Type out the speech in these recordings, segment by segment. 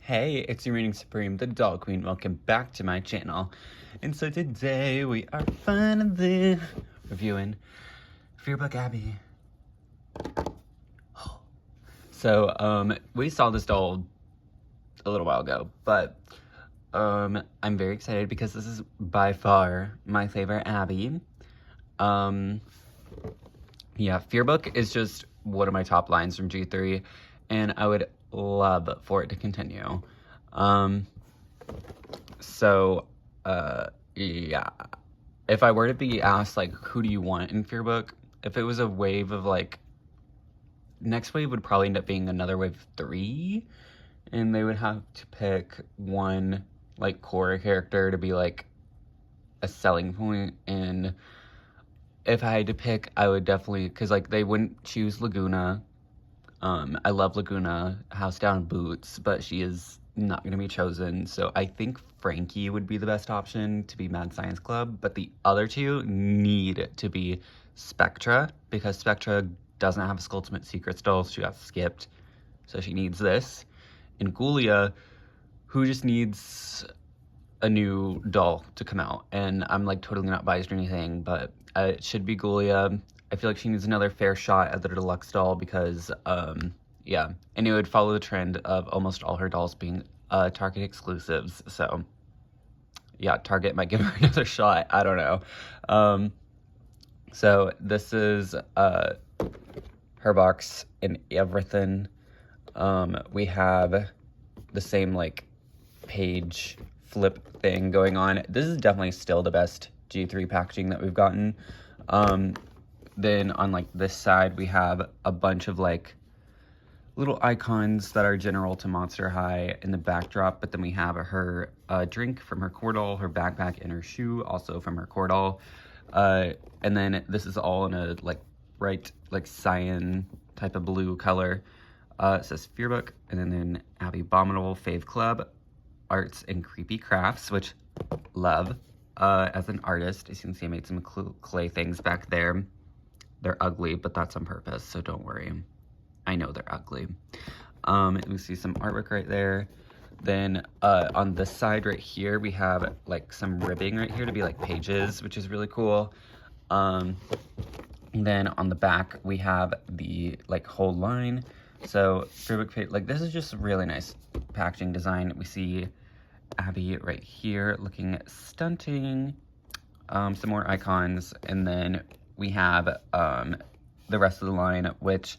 Hey, it's your reading supreme, the doll queen. Welcome back to my channel. And so today we are finally reviewing Fearbook Abbey. So, we saw this doll a little while ago, but I'm very excited because this is by far my favorite Abbey. Yeah, Fearbook is just one of my top lines from G3, and I would love for it to continue. Yeah. If I were to be asked, like, who do you want in Fearbook? If it was a wave of, like, next wave would probably end up being another wave of 3, and they would have to pick one, like, core character to be, like, a selling point, and if I had to pick, I would definitely, because, like, they wouldn't choose Laguna. I love Laguna, House Down Boots, but she is not going to be chosen. So I think Frankie would be the best option to be Mad Science Club, but the other two need to be Spectra, because Spectra doesn't have a Skulltimate Secrets doll, so she got skipped. So she needs this. And Ghoulia, who just needs a new doll to come out. And I'm like totally not biased or anything, but it should be Ghoulia. I feel like she needs another fair shot at the deluxe doll because, yeah. And it would follow the trend of almost all her dolls being Target exclusives. So, yeah, Target might give her another shot. I don't know. So this is her box and everything. We have the same, like, page flip thing going on. This is definitely still the best G3 packaging that we've gotten. Then on, like, this side, we have a bunch of, like, little icons that are general to Monster High in the backdrop, but then we have her drink from her core doll, her backpack, and her shoe, also from her core doll. And then this is all in a, like, bright, like, cyan type of blue color. It says Fearbook, and then Abbey Bominable Fave Club, Arts and Creepy Crafts, which love. As an artist, as you can see, I made some clay things back there. They're ugly, but that's on purpose, so don't worry. I know they're ugly. We see some artwork right there. Then on this side right here, we have like some ribbing right here to be like pages, which is really cool. Then on the back, we have the like whole line. So Fearbook page, like, this is just really nice packaging design. We see Abbey right here looking stunning. Some more icons, and then we have the rest of the line, which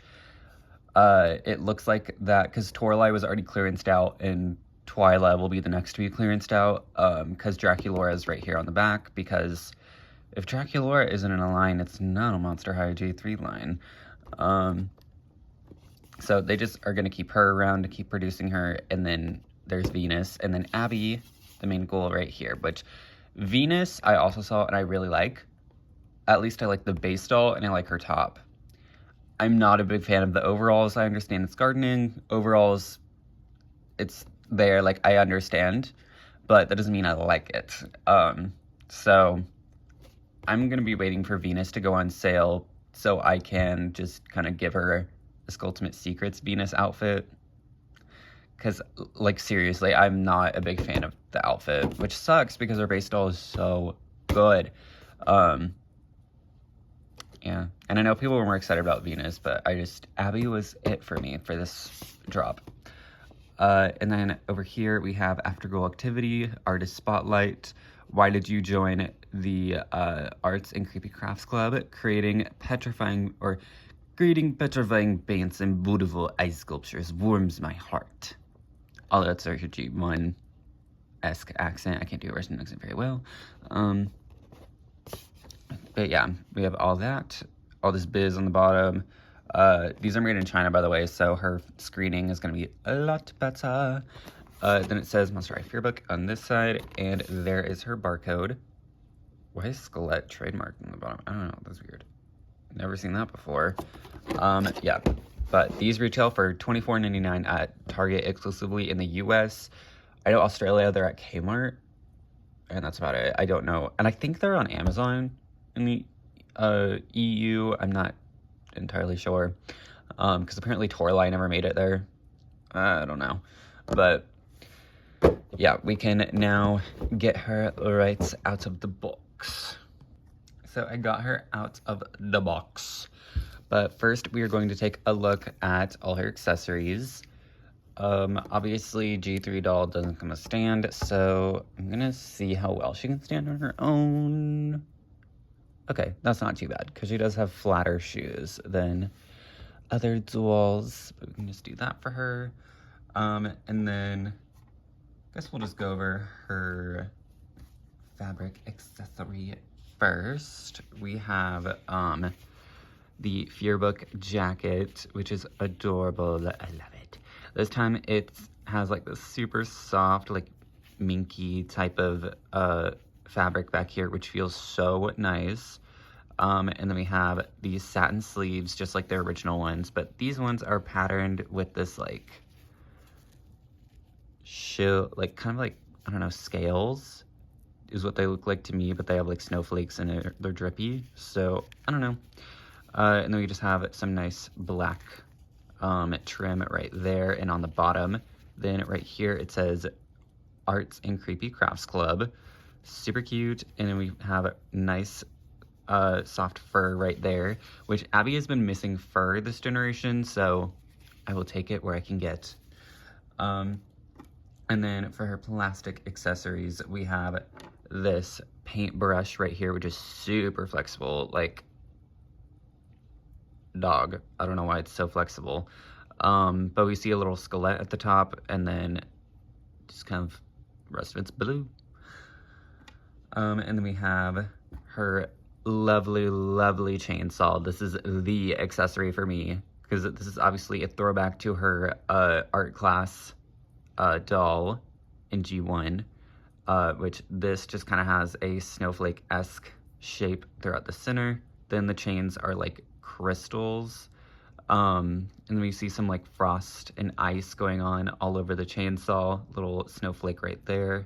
it looks like that because Toralei was already clearanced out, and Twyla will be the next to be clearanced out because Draculaura is right here on the back, because if Draculaura isn't in a line, it's not a Monster High J3 line. So they just are going to keep her around to keep producing her, and then there's Venus, and then Abbey, the main goal right here, which Venus I also saw and I really like. At least I like the base doll and I like her top. I'm not a big fan of the overalls. I understand it's gardening. Overalls, it's there, like, I understand, but that doesn't mean I like it. So I'm going to be waiting for Venus to go on sale so I can just kind of give her a Skulltimate Secrets Venus outfit. Because, like, seriously, I'm not a big fan of the outfit, which sucks because her base doll is so good. Yeah, and I know people were more excited about Venus, but Abbey was it for me for this drop. And then over here we have After Goal Activity, Artist Spotlight. Why did you join the Arts and Creepy Crafts Club? Creating petrifying paints and beautiful ice sculptures warms my heart. Although it's a G1-esque accent. I can't do a Russian accent very well. But yeah, we have all that. All this biz on the bottom. These are made in China, by the way, so her screening is going to be a lot better. Then it says Monster High Fearbook on this side, and there is her barcode. Why is Skelett trademarked on the bottom? I don't know, that's weird. Never seen that before. Yeah, but these retail for $24.99 at Target exclusively in the US. I know Australia, they're at Kmart, and that's about it. I don't know. And I think they're on Amazon in the EU. I'm not entirely sure, because apparently Toralei never made it there. I don't know. But yeah, we can now get her right out of the box. So I got her out of the box. But first we are going to take a look at all her accessories. Obviously G3 doll doesn't come with a stand, so I'm gonna see how well she can stand on her own. Okay, that's not too bad, because she does have flatter shoes than other dolls, but we can just do that for her. And then I guess we'll just go over her fabric accessory first. We have the Fearbook jacket, which is adorable. I love it. This time it has like this super soft, like minky type of fabric back here, which feels so nice. And then we have these satin sleeves, just like their original ones, but these ones are patterned with this like like kind of like, I don't know, scales is what they look like to me, but they have like snowflakes in it. They're drippy, so I don't know. And then we just have some nice black trim right there and on the bottom. Then right here it says Arts and Creepy Crafts Club. Super cute. And then we have a nice soft fur right there, which Abbey has been missing fur this generation, so I will take it where I can get. And then for her plastic accessories, we have this paintbrush right here, which is super flexible, like dog. I don't know why it's so flexible. But we see a little skelet at the top, and then just kind of rest of it's blue. And then we have her lovely, lovely chainsaw. This is the accessory for me, because this is obviously a throwback to her art class doll in G1, which this just kind of has a snowflake-esque shape throughout the center. Then the chains are like crystals, and then we see some like frost and ice going on all over the chainsaw. Little snowflake right there.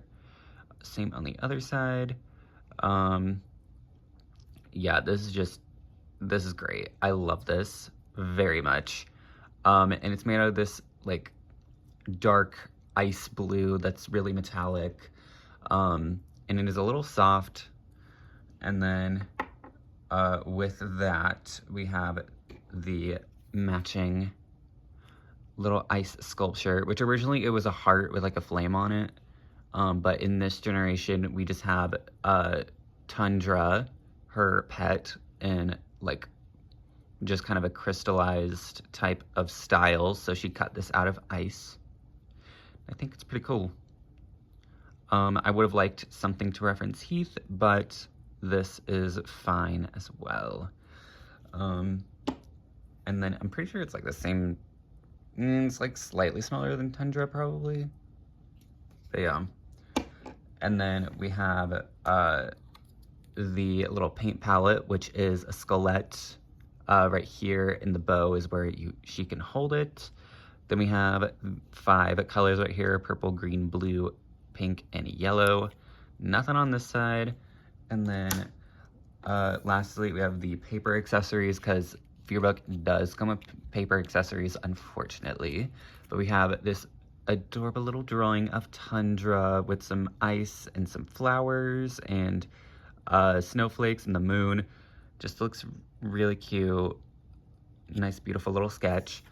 Same on the other side. Yeah, this is great. I love this very much. And it's made out of this like dark ice blue that's really metallic. And it is a little soft. And then with that, we have the matching little ice sculpture, which originally it was a heart with like a flame on it. But in this generation, we just have Tundra, her pet, in like just kind of a crystallized type of style. So she cut this out of ice. I think it's pretty cool. I would have liked something to reference Heath, but this is fine as well. And then I'm pretty sure it's like the same, it's like slightly smaller than Tundra probably. But yeah. And then we have the little paint palette, which is a skelet. Right here in the bow is where she can hold it. Then we have 5 colors right here: purple, green, blue, pink, and yellow. Nothing on this side. And then lastly, we have the paper accessories, because Fearbook does come with paper accessories, unfortunately. But we have this adorable little drawing of Tundra with some ice and some flowers and snowflakes and the moon. Just looks really cute. Nice, beautiful little sketch.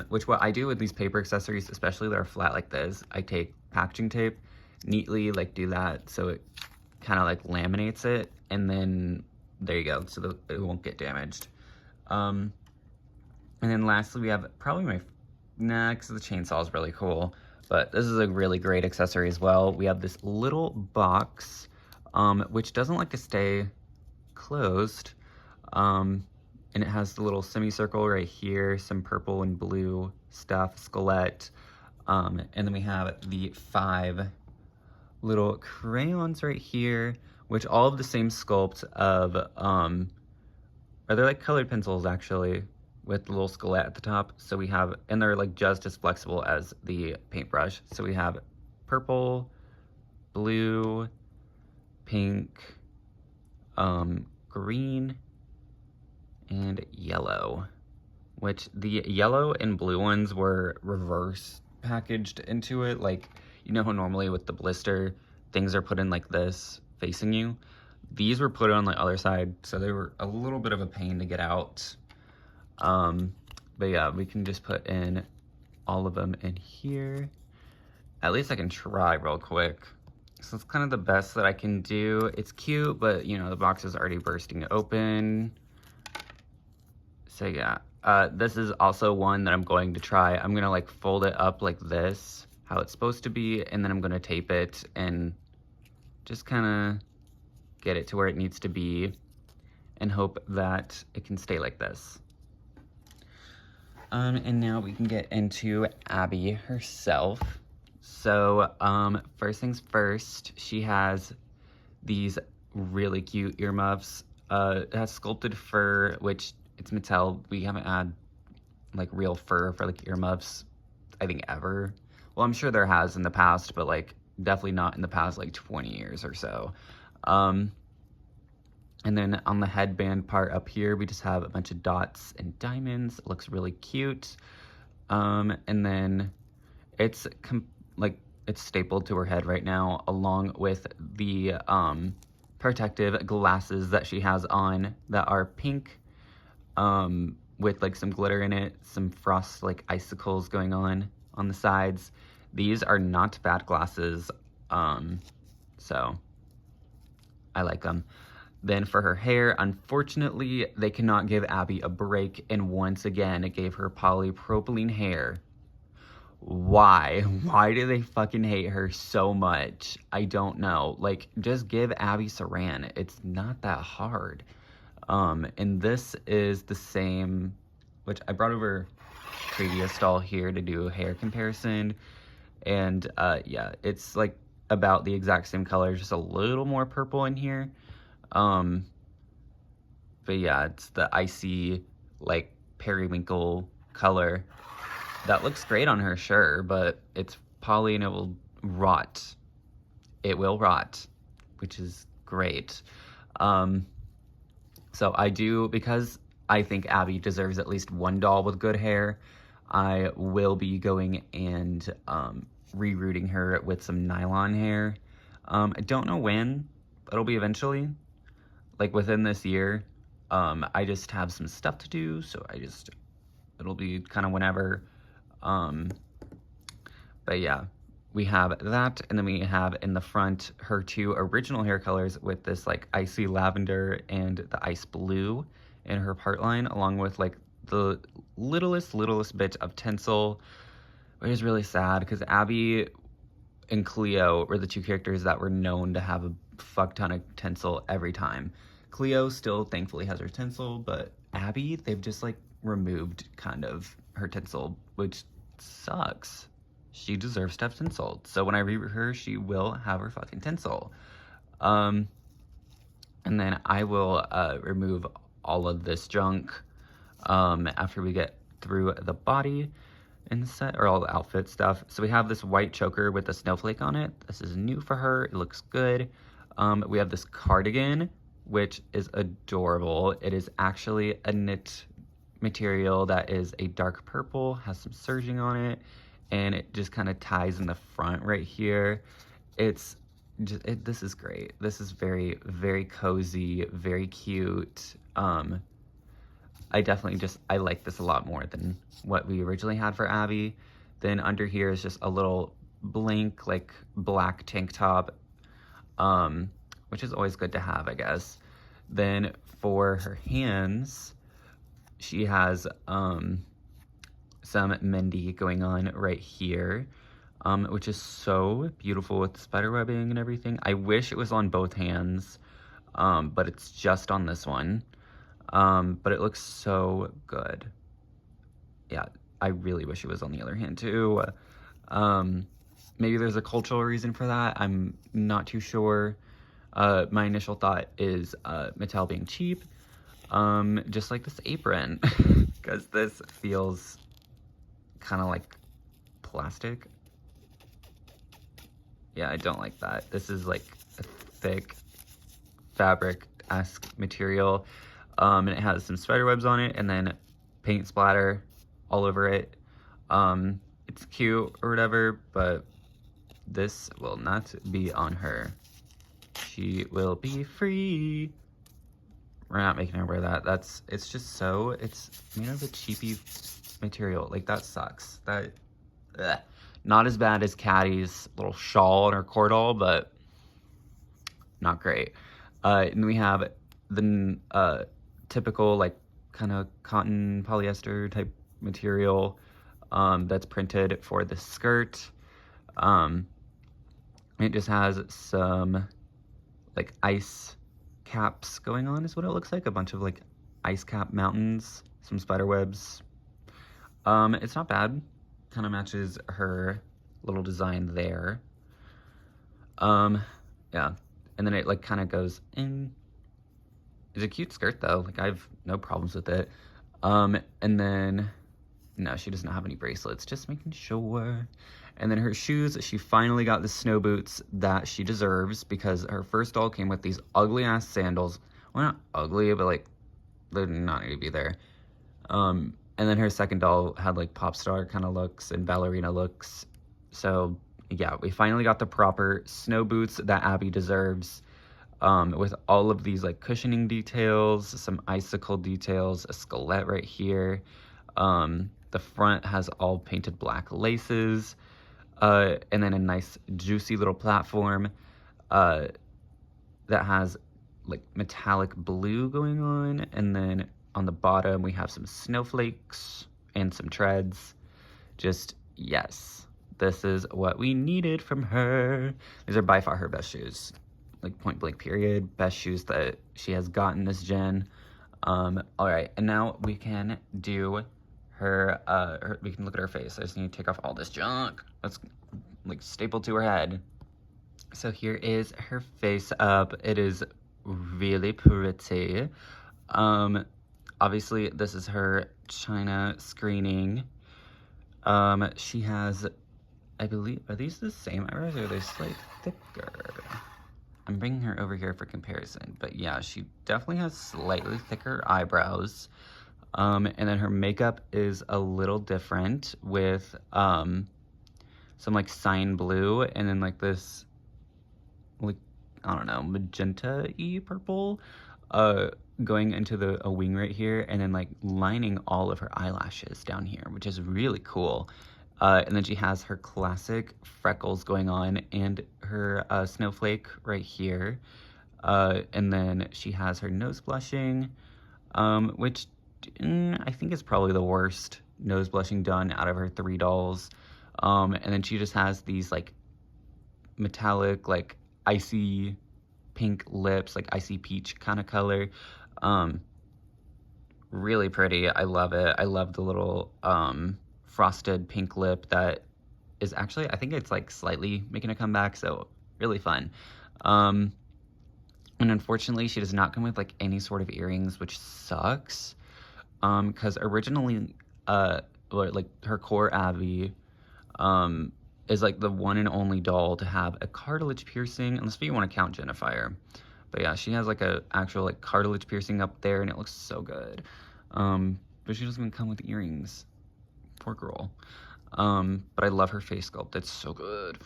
Which what I do with these paper accessories, especially that are flat like this, I take packaging tape, neatly like do that so it kind of like laminates it, and then there you go, so it won't get damaged. And then lastly, we have probably because the chainsaw is really cool, but this is a really great accessory as well. We have this little box, which doesn't like to stay closed, and it has the little semicircle right here, some purple and blue stuff, skelet, and then we have the 5 little crayons right here, which all have the same sculpt of, are they like colored pencils actually, with the little skelet at the top. So we have, and they're like just as flexible as the paintbrush. So we have purple, blue, pink, green, and yellow, which the yellow and blue ones were reverse packaged into it. Like You know how normally with the blister, things are put in like this, facing you? These were put on the other side, so they were a little bit of a pain to get out. But yeah, we can just put in all of them in here. At least I can try real quick. So it's kind of the best that I can do. It's cute, but you know, the box is already bursting open. So yeah, this is also one that I'm going to try. I'm gonna like fold it up like this, how it's supposed to be, and then I'm gonna tape it and just kind of get it to where it needs to be and hope that it can stay like this. And now we can get into Abbey herself. So, first things first, she has these really cute earmuffs. It has sculpted fur, which it's Mattel. We haven't had like real fur for like earmuffs, I think ever. Well, I'm sure there has in the past, but like definitely not in the past like 20 years or so. And then on the headband part up here, we just have a bunch of dots and diamonds. It looks really cute. And then it's it's stapled to her head right now, along with the protective glasses that she has on that are pink, with like some glitter in it, some frost like icicles going on the sides. These are not bad glasses, so I like them. Then for her hair, unfortunately, they cannot give Abbey a break, and once again, it gave her polypropylene hair. Why? Why do they fucking hate her so much? I don't know. Like, just give Abbey Saran. It's not that hard. And this is the same, which I brought over previous doll here to do a hair comparison. And, yeah, it's like about the exact same color, just a little more purple in here. But yeah, it's the icy, like, periwinkle color. That looks great on her, sure, but it's poly and it will rot. It will rot, which is great. So I do, because I think Abbey deserves at least one doll with good hair, I will be going and rerooting her with some nylon hair. I don't know when, but it'll be eventually. Like within this year. I just have some stuff to do, so it'll be kind of whenever. But yeah, we have that, and then we have in the front her two original hair colors with this like icy lavender and the ice blue in her part line, along with like the littlest bit of tinsel, which is really sad because Abbey and Cleo were the two characters that were known to have a fuck ton of tinsel every time. Cleo still thankfully has her tinsel, but Abbey, they've just like removed kind of her tinsel, which sucks. She deserves to have tinsel. So when I reroot her, she will have her fucking tinsel. And then I will remove all of this junk after we get through the body and the set, or all the outfit stuff. So we have this white choker with a snowflake on it. This is new for her. It looks good. We have this cardigan, which is adorable. It is actually a knit material that is a dark purple, has some serging on it, and it just kind of ties in the front right here. It's just, this is great. This is very, very cozy, very cute. I definitely I like this a lot more than what we originally had for Abbey. Then under here is just a little blank, like black tank top, which is always good to have, I guess. Then for her hands, she has some Mendy going on right here, which is so beautiful with the spider webbing and everything. I wish it was on both hands, but it's just on this one. But it looks so good. Yeah, I really wish it was on the other hand too. Maybe there's a cultural reason for that. I'm not too sure. My initial thought is Mattel being cheap, just like this apron, because this feels kind of like plastic. Yeah, I don't like that. This is like a thick fabric-esque material, and it has some spider webs on it, and then paint splatter all over it. It's cute or whatever, but This will not be on her. She will be free. We're not making her wear that. It's just so, it's made of a cheapy material. Like, that sucks. That, ugh. Not as bad as Caddy's little shawl and her cordal, but not great. And we have the typical, like, kind of cotton polyester type material that's printed for the skirt. It just has some, like, ice caps going on is what it looks like. A bunch of, like, ice cap mountains, some spider webs. It's not bad. Kind of matches her little design there. Yeah. And then it, like, kind of goes in. It's a cute skirt, though. Like, I have no problems with it. And then, no, she doesn't have any bracelets. Just making sure. And then her shoes, she finally got the snow boots that she deserves, because her first doll came with these ugly-ass sandals. Well, not ugly, but, like, they did not need to be there. And then her second doll had, like, pop star kind of looks and ballerina looks. So, yeah, we finally got the proper snow boots that Abbey deserves, with all of these, like, cushioning details, some icicle details, a skelet right here. The front has all painted black laces, and then a nice juicy little platform that has, like, metallic blue going on, and then on the bottom we have some snowflakes and some treads. Just, yes, this is what we needed from her. These are by far her best shoes, like, point blank period, best shoes that she has gotten this gen. All right, and now we can do her, we can look at her face. I just need to take off all this junk that's, like, stapled to her head. So here is her face up. It is really pretty. Obviously this is her China screening. She has, I believe, are these the same eyebrows or are they slightly thicker? I'm bringing her over here for comparison, but yeah, she definitely has slightly thicker eyebrows. And then her makeup is a little different with some, like, cyan blue and then, like, this, like, I don't know, magenta-y purple going into a wing right here, and then, like, lining all of her eyelashes down here, which is really cool. And then she has her classic freckles going on and her snowflake right here. And then she has her nose blushing, which I think is probably the worst nose blushing done out of her 3 dolls. And then she just has these, like, metallic, like, icy pink lips, like icy peach kind of color. Really pretty. I love it. I love the little frosted pink lip that is actually, I think it's, like, slightly making a comeback, so really fun. And unfortunately she does not come with, like, any sort of earrings, which sucks, because originally like, her core Abbey is, like, the one and only doll to have a cartilage piercing, unless you want to count Jennifer. But yeah, she has, like, a actual, like, cartilage piercing up there, and it looks so good. But she doesn't even come with earrings. Poor girl. But I love her face sculpt. It's so good.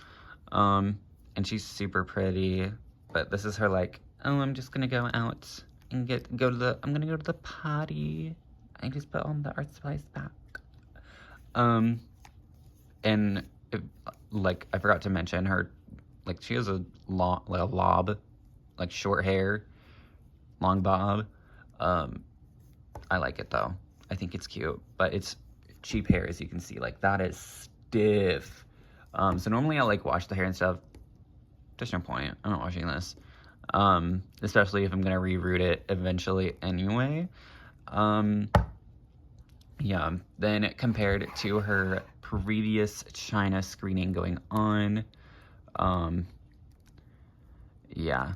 And she's super pretty. But this is her, like, oh, I'm just gonna go out and I'm gonna go to the potty. I just put on the art supplies back. And like, I forgot to mention her, like, she has a lob, like, short hair, long bob. I like it though. I think it's cute, but it's cheap hair, as you can see. Like, that is stiff. So normally I, like, wash the hair and stuff. There's no point. I'm not washing this. Especially if I'm gonna reroot it eventually anyway. Yeah, then compared to her previous China screening going on, yeah,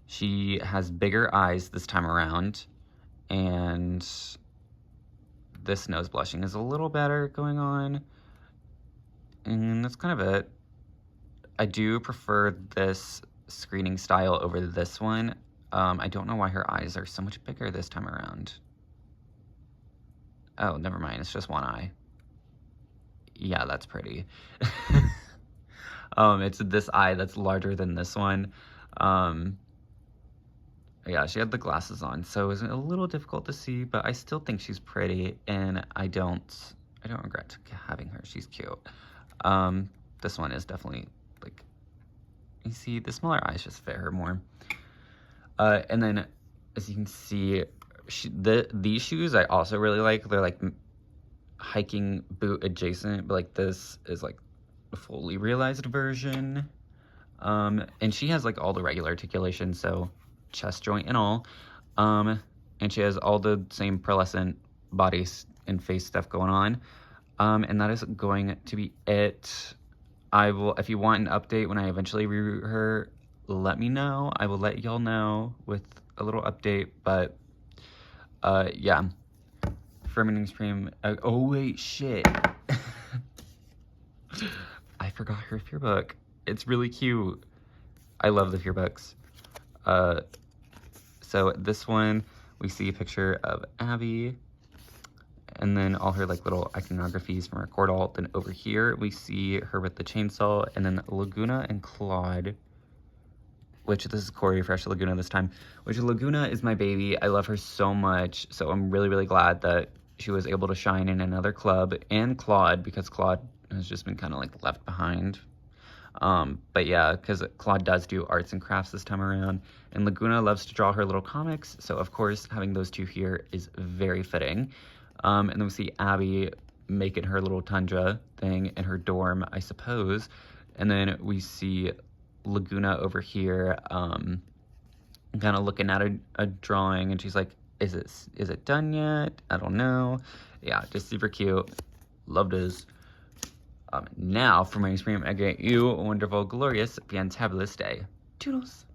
she has bigger eyes this time around, and this nose blushing is a little better going on, and that's kind of it. I do prefer this screening style over this one. I don't know why her eyes are so much bigger this time around. Oh, never mind, it's just one eye. Yeah, that's pretty. It's this eye that's larger than this one. Yeah, she had the glasses on, so it was a little difficult to see, but I still think she's pretty, and I don't regret having her. She's cute. This one is definitely, like, you see, the smaller eyes just fit her more. And then, as you can see, these shoes I also really like. They're, like, hiking boot adjacent, but, like, this is, like, a fully realized version. And she has, like, all the regular articulation, so chest joint and all. And she has all the same pearlescent body and face stuff going on. And that is going to be it. I will, if you want an update when I eventually reroute her, let me know. I will let y'all know with a little update, but, yeah. Fermenting stream. Oh, wait, shit. I forgot her Fearbook. It's really cute. I love the Fearbooks. So this one, we see a picture of Abbey, and then all her like little iconographies from her cord alt. Then over here, we see her with the chainsaw, and then Laguna and Claude, which this is Corey Fresh Laguna this time, which Laguna is my baby. I love her so much. So I'm really, really glad that she was able to shine in another club, and Claude, because Claude has just been kind of like left behind. But yeah, because Claude does do arts and crafts this time around, and Laguna loves to draw her little comics, so of course having those two here is very fitting. And then we see Abbey making her little tundra thing in her dorm, I suppose, and then we see Laguna over here, kind of looking at a drawing, and she's like, is it done yet? I don't know. Yeah, just super cute. Loved his. Now, for my stream, I get you a wonderful, glorious, fantabulous day. Toodles!